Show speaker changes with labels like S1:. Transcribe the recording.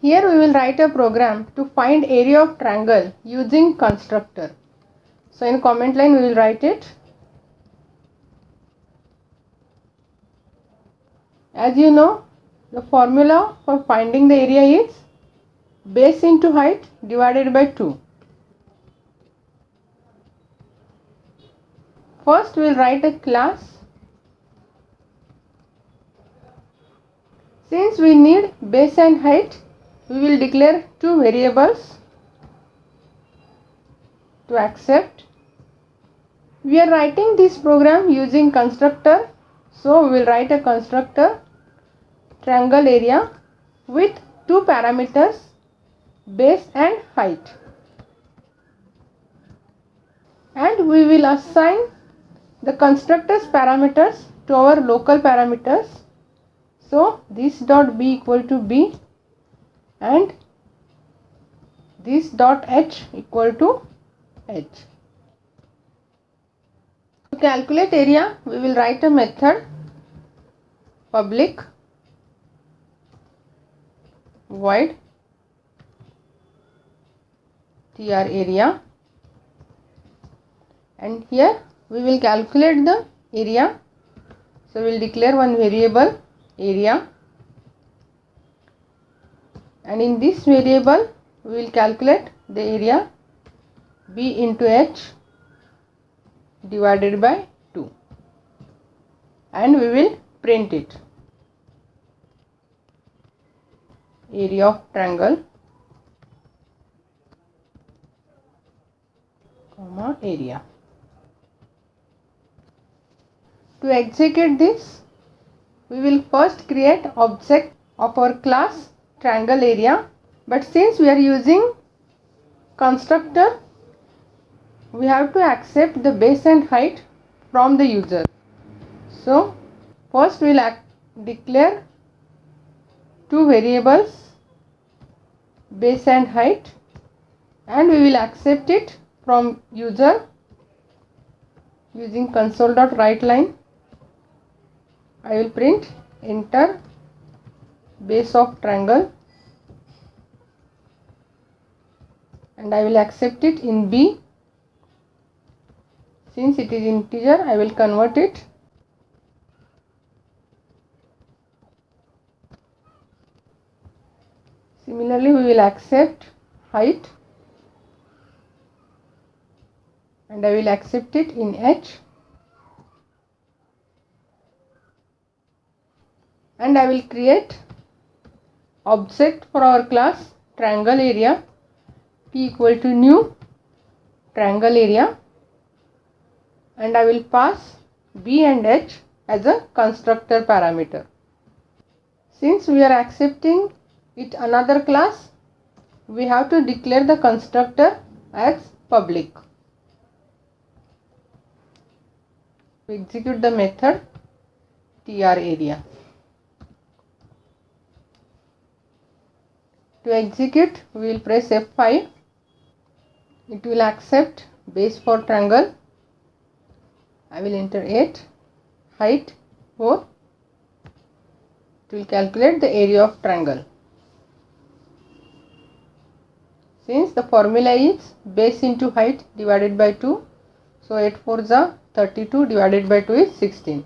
S1: Here we will write a program to find area of triangle using constructor. So in comment line we will write it. As you know, the formula for finding the area is base into height divided by 2. First we will write a class. Since we need base and height, we will declare two variables to accept. We are writing this program using constructor, so we will write a constructor triangle area with two parameters, base and height, and we will assign the constructor's parameters to our local parameters. So this dot b equal to b and this dot h equal to h. To calculate area, we will write a method public void tr area, and here we will calculate the area. So we will declare one variable area, and in this variable we will calculate the area b into h divided by 2, and we will print it. Area of triangle comma area. To execute this, we will first create object of our class triangle area, but since we are using constructor, we have to accept the base and height from the user. So first we will declare two variables, base and height, and we will accept it from user using console.writeLine. I will print enter base of triangle, and I will accept it in b. Since it is integer, I will convert it. Similarly, we will accept height, and I will accept it in h, and I will create object for our class triangle area p equal to new triangle area, and I will pass b and h as a constructor parameter. Since we are accepting it another class, we have to declare the constructor as public. We execute the method tr area. To execute, we will press F5. It will accept base for triangle. I will enter 8, height 4. It will calculate the area of triangle. Since the formula is base into height divided by 2, so 8 4s are 32 divided by 2 is 16.